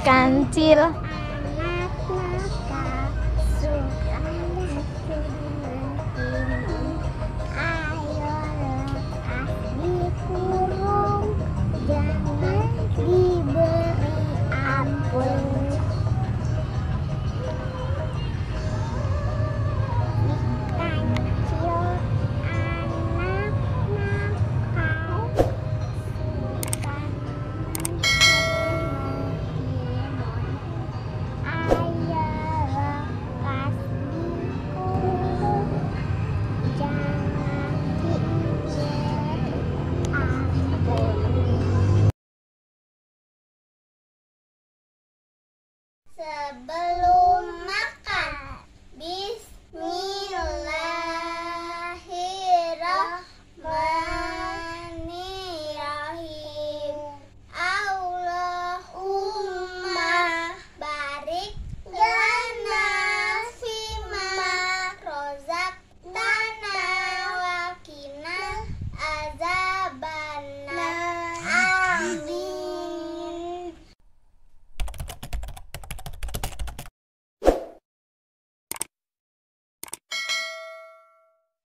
kancil. Anak nakal suka dengan ayo lekas dikurung, jangan diberi ampun. Kancil anak nakal suka ayo lekas dikurung, jangan diberi ampun. Sebelum